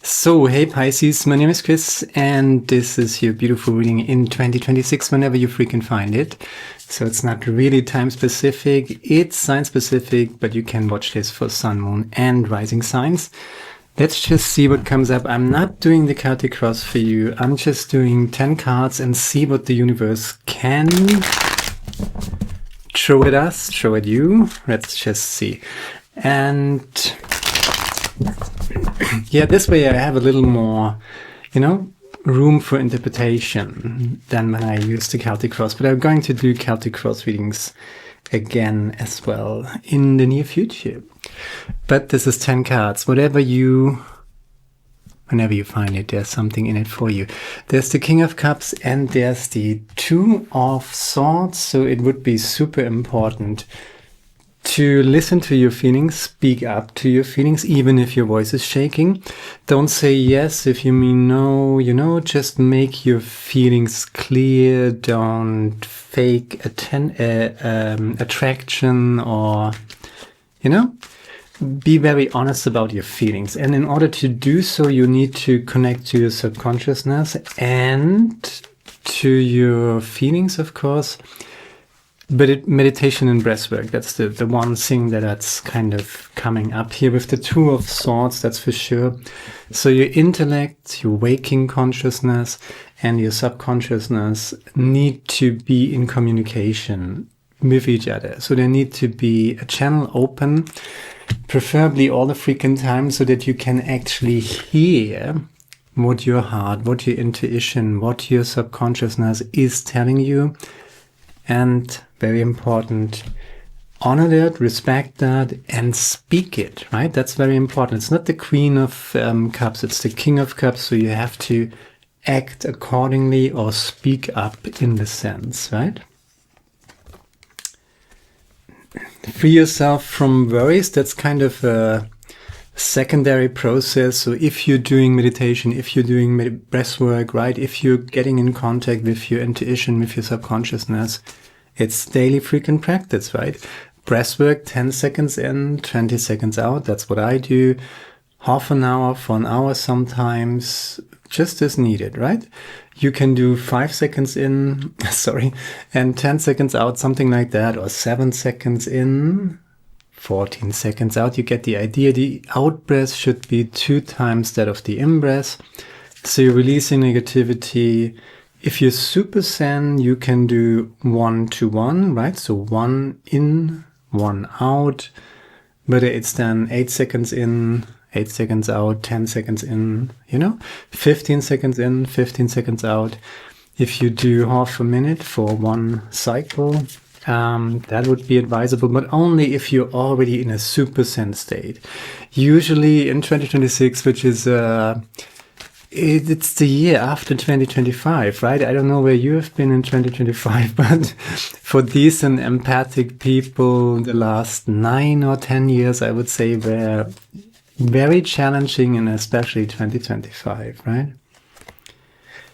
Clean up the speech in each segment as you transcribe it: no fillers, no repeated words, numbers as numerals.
So, hey Pisces, my name is Chris, and this is your beautiful reading in 2026 whenever you freaking find it. So it's not really time specific, it's sign specific, but you can watch this for sun, moon, and rising signs. Let's just see what comes up. I'm not doing the Celtic cross for you. I'm just doing 10 cards and see what the universe can throw at us, throw at you. Let's just see. And yeah, this way I have a little more, room for interpretation than when I use the Celtic cross. But I'm going to do Celtic cross readings again as well in the near future. But this is 10 cards. Whenever you find it, there's something in it for you. There's the King of Cups and there's the Two of Swords. So it would be super important to listen to your feelings, speak up to your feelings, even if your voice is shaking. Don't say yes if you mean no, just make your feelings clear. Don't fake attraction or, be very honest about your feelings. And in order to do so, you need to connect to your subconsciousness and to your feelings, of course. But meditation and breathwork, that's the one thing that's kind of coming up here with the Two of Swords, that's for sure. So your intellect, your waking consciousness, and your subconsciousness need to be in communication with each other. So there need to be a channel open, preferably all the freaking time, so that you can actually hear what your heart, what your intuition, what your subconsciousness is telling you. And very important, honor that, respect that, and speak it, right? That's very important. It's not the Queen of Cups, it's the King of Cups, so you have to act accordingly or speak up in the sense, right? Free yourself from worries. That's kind of a secondary process. So if you're doing meditation, if you're doing breath work, right? If you're getting in contact with your intuition, with your subconsciousness, it's daily freaking practice, right? Breath work, 10 seconds in, 20 seconds out. That's what I do. Half an hour for an hour sometimes, just as needed, right? You can do 5 seconds in, and 10 seconds out, something like that, or 7 seconds in, 14 seconds out. You get the idea. The out breath should be 2 times that of the in breath. So you're releasing negativity. If you're super zen, you can do 1 to 1, right? So 1 in, 1 out. Whether it's then 8 seconds in, 8 seconds out, 10 seconds in, 15 seconds in, 15 seconds out. If you do half a minute for one cycle, that would be advisable, but only if you're already in a super zen state. Usually in 2026, which is it's the year after 2025, right? I don't know where you have been in 2025, but for decent empathic people, the last 9 or 10 years, I would say, were very challenging, and especially 2025, right?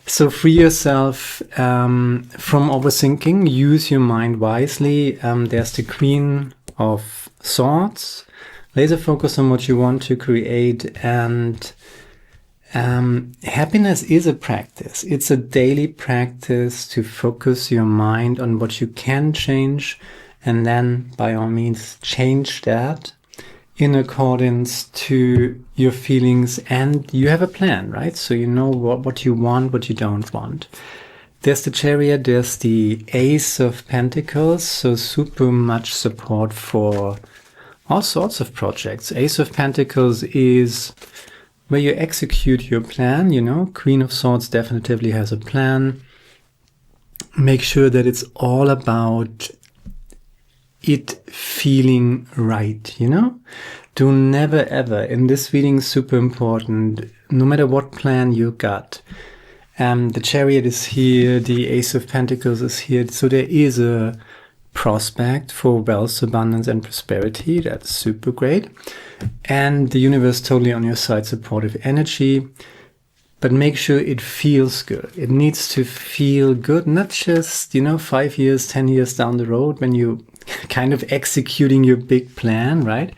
So free yourself from overthinking, use your mind wisely. There's the Queen of Swords. Laser focus on what you want to create, and happiness is a practice. It's a daily practice to focus your mind on what you can change, and then by all means change that in accordance to your feelings, and you have a plan, right? So you know what you want, what you don't want. There's the Chariot, there's the Ace of Pentacles, so super much support for all sorts of projects. Ace of Pentacles is where you execute your plan, Queen of Swords definitely has a plan. Make sure that it's all about it feeling right, Do never ever, in this reading, super important, no matter what plan you got. The Chariot is here, the Ace of Pentacles is here, so there is a prospect for wealth, abundance, and prosperity. That's super great. And the universe totally on your side, supportive energy. But make sure it feels good. It needs to feel good, not just, 5 years, 10 years down the road when you kind of executing your big plan, right?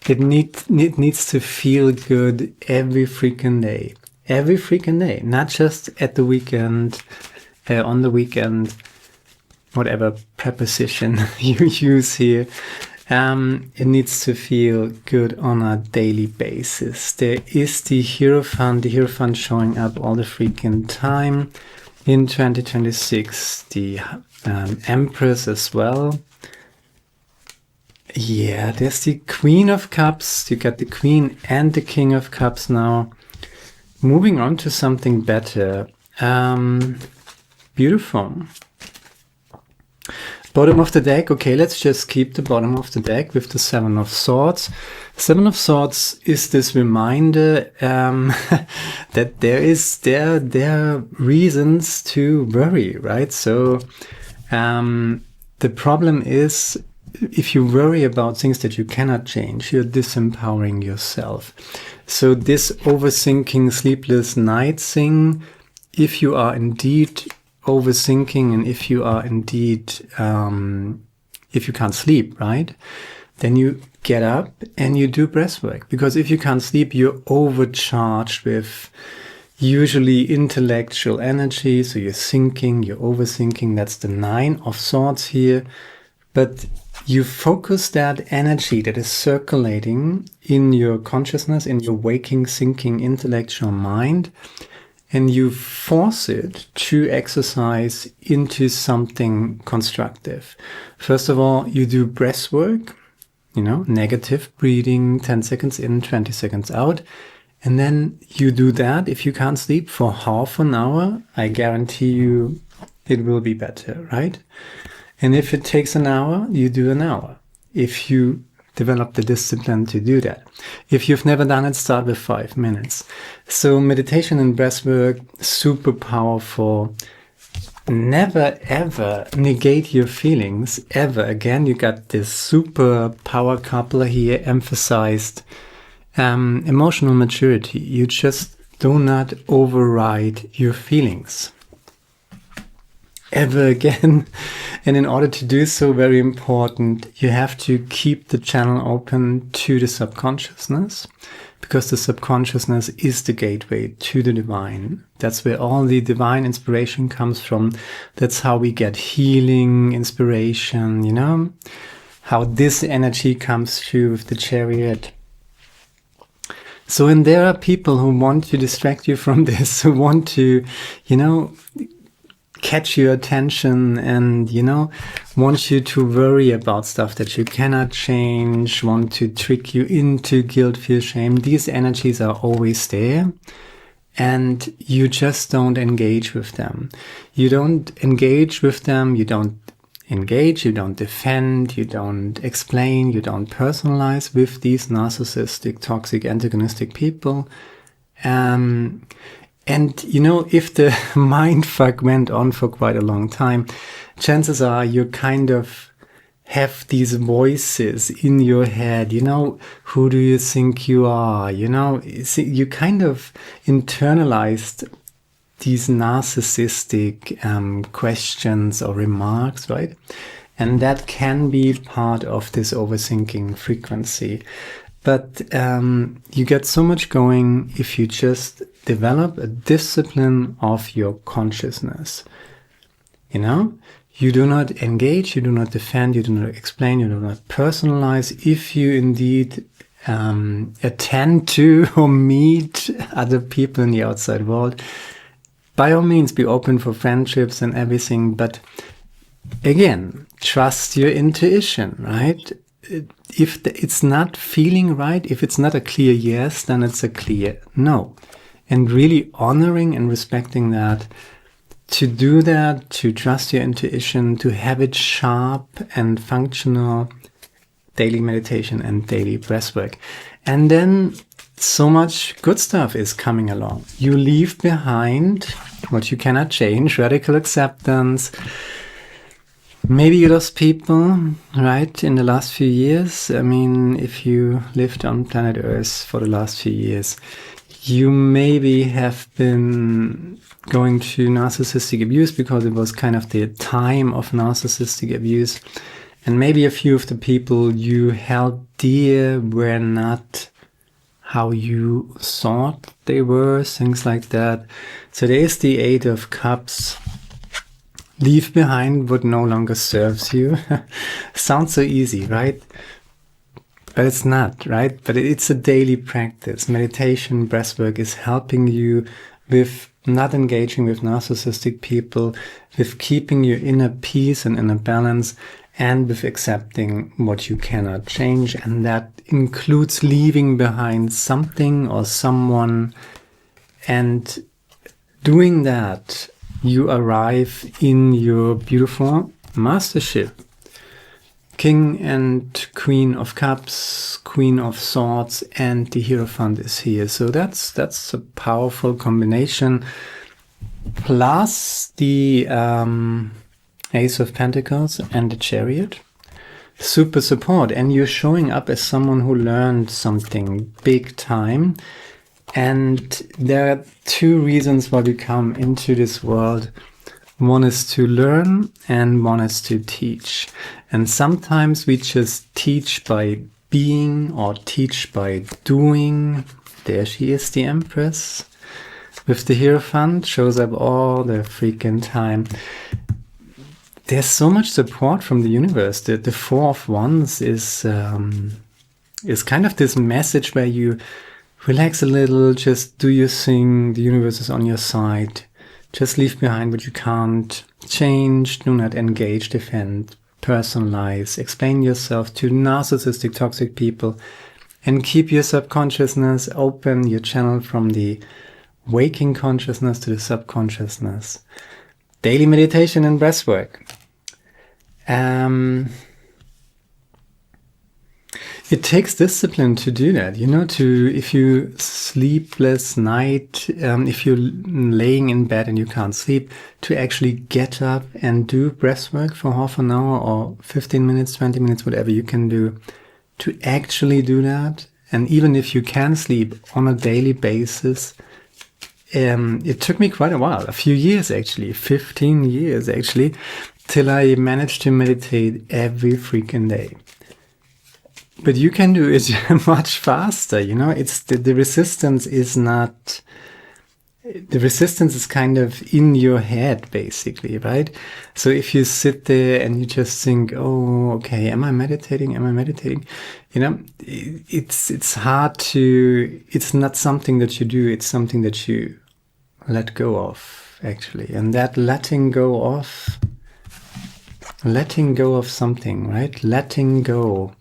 It needs to feel good every freaking day. Every freaking day. Not just at the weekend, on the weekend, whatever preposition you use here. It needs to feel good on a daily basis. There is the Hierophant showing up all the freaking time. In 2026, the Empress as well. Yeah, there's the Queen of Cups. You got the Queen and the King of Cups now. Moving on to something better. Beautiful. Bottom of the deck. Okay, let's just keep the bottom of the deck with the Seven of Swords. Seven of Swords is this reminder that there are reasons to worry, right? So the problem is, if you worry about things that you cannot change, you're disempowering yourself. So this overthinking, sleepless night thing, if you are indeed overthinking and if you are indeed, if you can't sleep, right, then you get up and you do breath work. Because if you can't sleep, you're overcharged with usually intellectual energy. So you're thinking, you're overthinking. That's the Nine of Swords here. But you focus that energy that is circulating in your consciousness, in your waking, thinking, intellectual mind, and you force it to exercise into something constructive. First of all, you do breath work, negative breathing, 10 seconds in, 20 seconds out. And then you do that. If you can't sleep for half an hour, I guarantee you it will be better, right? And if it takes an hour, you do an hour. If you develop the discipline to do that. If you've never done it, start with 5 minutes. So meditation and breath work, super powerful. Never ever negate your feelings, ever again. You got this super power couple here emphasized. Emotional maturity. You just do not override your feelings ever again. And in order to do so, very important, you have to keep the channel open to the subconsciousness, because the subconsciousness is the gateway to the divine. That's where all the divine inspiration comes from. That's how we get healing, inspiration, how this energy comes through with the Chariot. So, and there are people who want to distract you from this, who want to, catch your attention and, want you to worry about stuff that you cannot change, want to trick you into guilt, fear, shame. These energies are always there, and you just don't engage with them. You don't engage with them, you don't engage, you don't defend, you don't explain, you don't personalize with these narcissistic, toxic, antagonistic people. And, if the mindfuck went on for quite a long time, chances are you kind of have these voices in your head, who do you think you are? You kind of internalized these narcissistic questions or remarks, right? And that can be part of this overthinking frequency. But you get so much going if you just develop a discipline of your consciousness. You do not engage, you do not defend, you do not explain, you do not personalize. If you indeed attend to or meet other people in the outside world, by all means be open for friendships and everything. But again, trust your intuition, right? If it's not feeling right, if it's not a clear yes, then it's a clear no. And really honoring and respecting that, to do that, to trust your intuition, to have it sharp and functional, daily meditation and daily breath work. And then so much good stuff is coming along. You leave behind what you cannot change, radical acceptance. Maybe you lost people, right, in the last few years. I mean, if you lived on planet Earth for the last few years, you maybe have been going through narcissistic abuse because it was kind of the time of narcissistic abuse. And maybe a few of the people you held dear were not how you thought they were, things like that. So there is the Eight of Cups. Leave behind what no longer serves you. Sounds so easy, right? But it's not, right? But it's a daily practice. Meditation, breathwork is helping you with not engaging with narcissistic people, with keeping your inner peace and inner balance, and with accepting what you cannot change. And that includes leaving behind something or someone. And doing that, you arrive in your beautiful mastership. King and Queen of Cups, Queen of Swords, and the Hierophant is here. So that's a powerful combination. Plus the Ace of Pentacles and the Chariot. Super support. And you're showing up as someone who learned something big time. And there are two reasons why we come into this world. One is to learn and one is to teach. And sometimes we just teach by being or teach by doing. There she is, the Empress. With the Hierophant, shows up all the freaking time. There's so much support from the universe. The Four of Wands is kind of this message where you relax a little, just do your thing, the universe is on your side. Just leave behind what you can't change, do not engage, defend, personalize, explain yourself to narcissistic, toxic people, and keep your subconsciousness open, your channel from the waking consciousness to the subconsciousness. Daily meditation and breathwork. It takes discipline to do that, if you sleepless night, if you're laying in bed and you can't sleep, to actually get up and do breathwork for half an hour or 15 minutes, 20 minutes, whatever you can do, to actually do that. And even if you can sleep on a daily basis, it took me quite a while, a few years actually, 15 years actually, till I managed to meditate every freaking day. But you can do it much faster, it's the resistance is not, the resistance is kind of in your head, basically, right? So if you sit there and you just think, oh, okay, am I meditating? It's hard to, it's not something that you do, it's something that you let go of, actually. And that letting go of something, right? Letting go.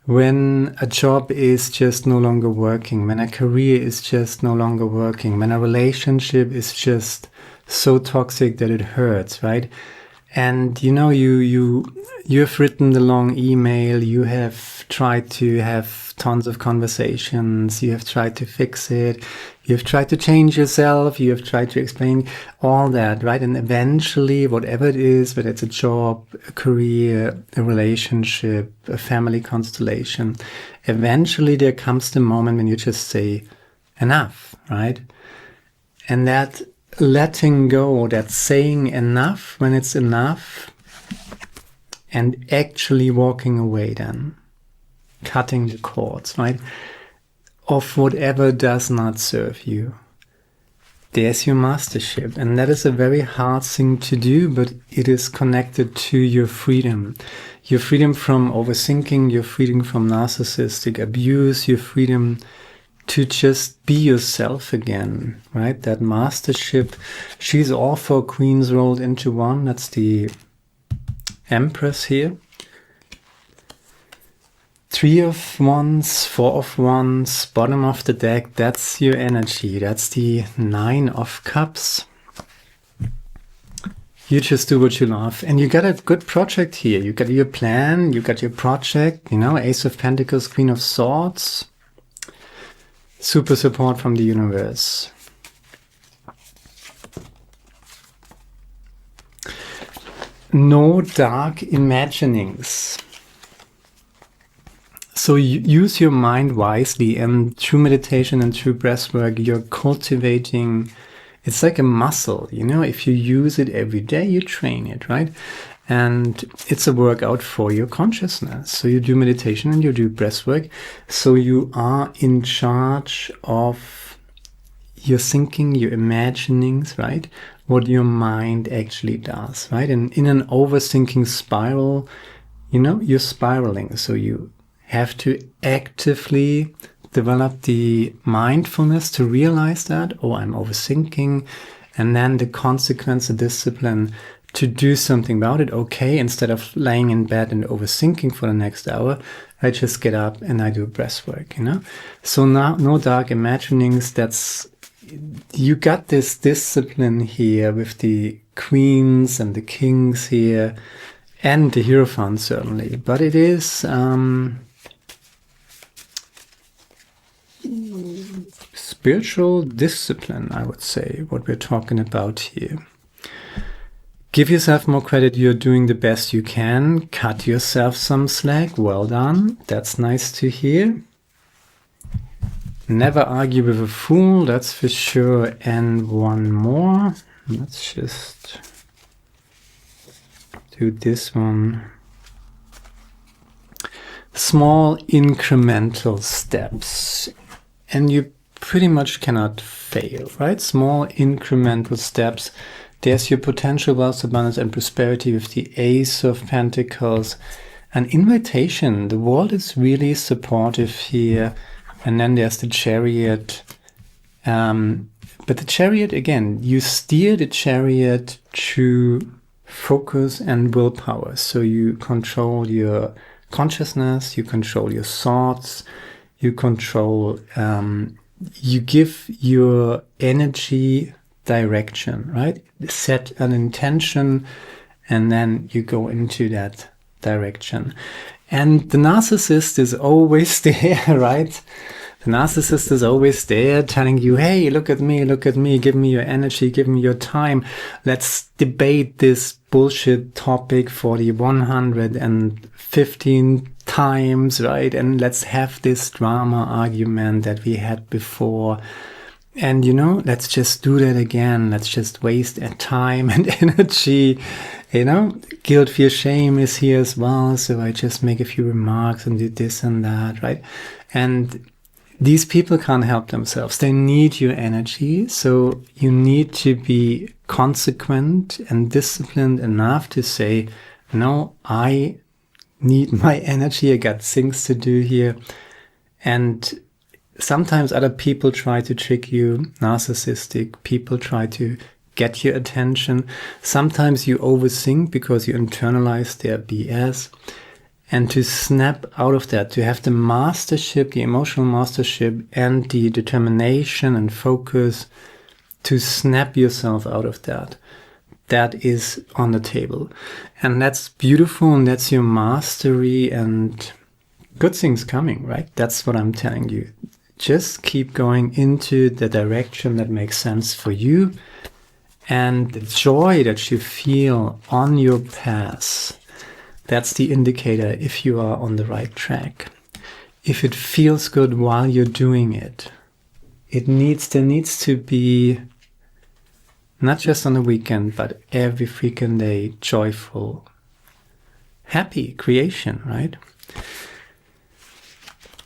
When a job is just no longer working, when a career is just no longer working, when a relationship is just so toxic that it hurts, right? And you have written the long email, you have tried to have tons of conversations, you have tried to fix it, you have tried to change yourself, you have tried to explain all that, right? And eventually, whatever it is, whether it's a job, a career, a relationship, a family constellation, eventually there comes the moment when you just say, enough, right? And that letting go, that saying enough when it's enough, and actually walking away then, cutting the cords, right, of whatever does not serve you. There's your mastership, and that is a very hard thing to do, but it is connected to your freedom from overthinking, your freedom from narcissistic abuse, your freedom to just be yourself again, right? That mastership, she's all 4 queens rolled into one. That's the Empress here. 3 of Wands, 4 of Wands, bottom of the deck, that's your energy. That's the 9 of Cups. You just do what you love. And you got a good project here. You got your plan, you got your project, Ace of Pentacles, Queen of Swords. Super support from the universe. No dark imaginings. So you use your mind wisely, and through meditation and through breathwork, you're cultivating, it's like a muscle, if you use it every day, you train it, right? And it's a workout for your consciousness. So you do meditation and you do breath work. So you are in charge of your thinking, your imaginings, right? What your mind actually does, right? And in an overthinking spiral, you're spiraling. So you have to actively develop the mindfulness to realize that, oh, I'm overthinking. And then the consequence, the discipline to do something about it. Okay, instead of laying in bed and overthinking for the next hour, I just get up and I do breath work, So now, no dark imaginings. You got this discipline here with the queens and the kings here and the Hierophant certainly. But it is spiritual discipline, I would say, what we're talking about here. Give yourself more credit. You're doing the best you can. Cut yourself some slack. Well done. That's nice to hear. Never argue with a fool. That's for sure. And one more. Let's just do this one. Small incremental steps. And you pretty much cannot fail, right? Small incremental steps. There's your potential wealth, abundance, and prosperity with the Ace of Pentacles. An invitation. The world is really supportive here. And then there's the Chariot. But the Chariot, again, you steer the Chariot through focus and willpower. So you control your consciousness, you control your thoughts, you control, you give your energy direction, right? Set an intention and then you go into that direction. And the narcissist is always there, right? The narcissist is always there telling you, hey, look at me, give me your energy, give me your time. Let's debate this bullshit topic for the 115 times, right? And let's have this drama argument that we had before. And, let's just do that again. Let's just waste time and energy. Guilt, fear, shame is here as well. So I just make a few remarks and do this and that, right? And these people can't help themselves. They need your energy. So you need to be consequent and disciplined enough to say, no, I need my energy. I got things to do here. And sometimes other people try to trick you. Narcissistic people try to get your attention. Sometimes you overthink because you internalize their BS. And to snap out of that, to have the mastership, the emotional mastership, and the determination and focus to snap yourself out of that. That is on the table. And that's beautiful, and that's your mastery, and good things coming, right? That's what I'm telling you. Just keep going into the direction that makes sense for you. And the joy that you feel on your path, that's the indicator if you are on the right track. If it feels good while you're doing it, there needs to be, not just on the weekend, but every freaking day, joyful, happy creation, right?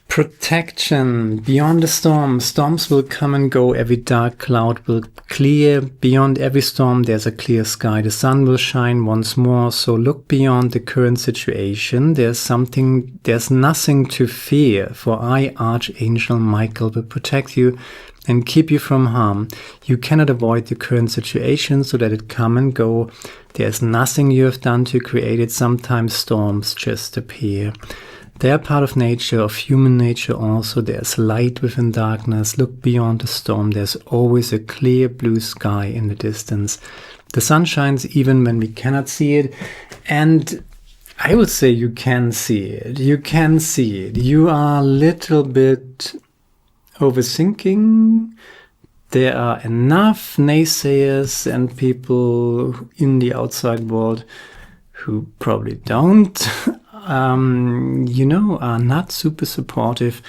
Protection. Beyond the storm. Storms will come and go. Every dark cloud will clear. Beyond every storm, there's a clear sky. The sun will shine once more. So look beyond the current situation. There's nothing to fear. For I, Archangel Michael, will protect you and keep you from harm. You cannot avoid the current situation, so let it come and go. There's nothing you have done to create it. Sometimes storms just appear. They are part of nature, of human nature also. There's light within darkness. Look beyond the storm. There's always a clear blue sky in the distance. The sun shines even when we cannot see it. And I would say you can see it. You can see it. You are a little bit overthinking. There are enough naysayers and people in the outside world who probably don't. Are not super supportive,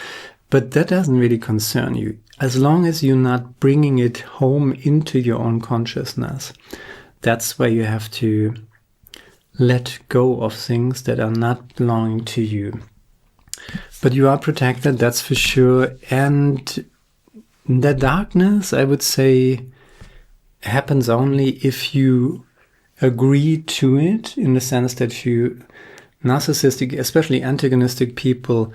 but that doesn't really concern you. As long as you're not bringing it home into your own consciousness, that's where you have to let go of things that are not belonging to you. But you are protected, that's for sure. And the darkness, I would say, happens only if you agree to it, in the sense that you, narcissistic, especially antagonistic people,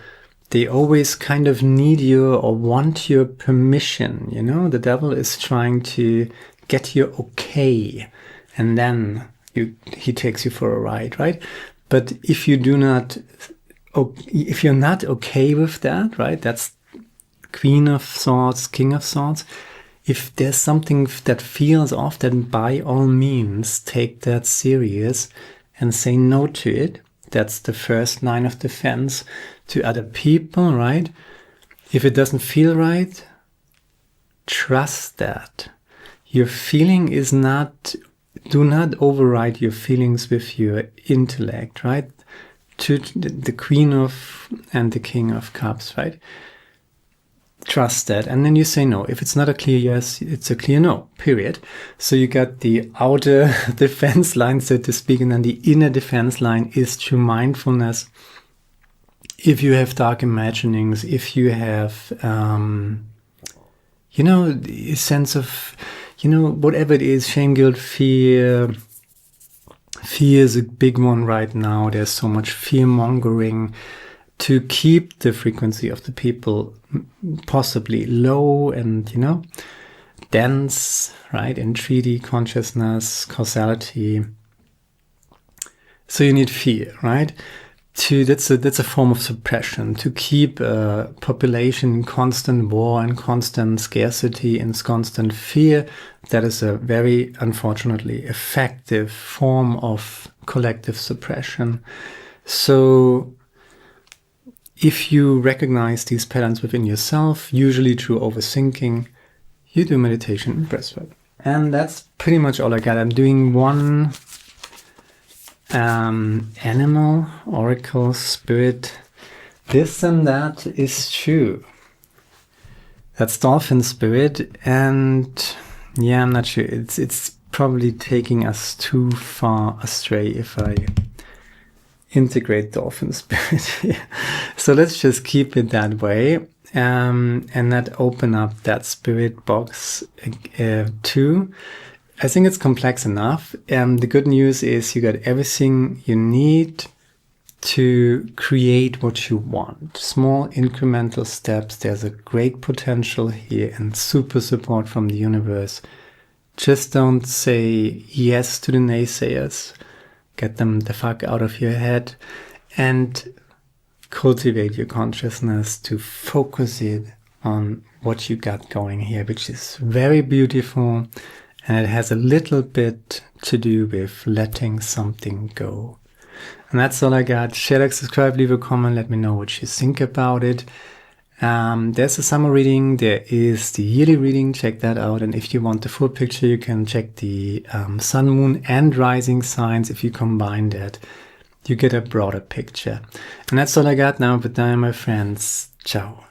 they always kind of need you or want your permission. You know, the devil is trying to get you okay, and then he takes you for a ride, right? But if you do not, if you're not okay with that, right? That's Queen of Swords, King of Swords. If there's something that feels off, then by all means take that serious and say no to it. That's the first line of defense to other people, right? If it doesn't feel right, trust that. Your feeling is not, do not override your feelings with your intellect, right? To the Queen of and the King of Cups, right? Trust that. And then you say no. If it's not a clear yes, it's a clear no, period. So you got the outer defense line, so to speak, and then the inner defense line is true mindfulness. If you have dark imaginings, if you have, you know, a sense of, you know, whatever it is, shame, guilt, fear. Fear is a big one right now. There's so much fear mongering. To keep the frequency of the people possibly low and, you know, dense, right, in 3D consciousness, causality. So you need fear, right? That's a form of suppression. To keep a population in constant war and constant scarcity and constant fear, that is a very, unfortunately, effective form of collective suppression. So if you recognize these patterns within yourself, usually through overthinking, you do meditation and breathwork. And that's pretty much all I got. I'm doing one animal, oracle, spirit. This and that is true. That's dolphin spirit. And yeah, I'm not sure. It's probably taking us too far astray if I integrate dolphin spirit here. So let's just keep it that way, and not open up that spirit box too. I think it's complex enough. The good news is you got everything you need to create what you want. Small incremental steps. There's a great potential here and super support from the universe. Just don't say yes to the naysayers. Get them the fuck out of your head and cultivate your consciousness to focus it on what you got going here, which is very beautiful. And it has a little bit to do with letting something go. And that's all I got. Share, like, subscribe, leave a comment. Let me know what you think about it. There's a summer reading. There is the yearly reading. Check that out. And if you want the full picture, you can check the sun, moon, and rising signs. If you combine that, you get a broader picture. And that's all I got now. But now, my friends, ciao.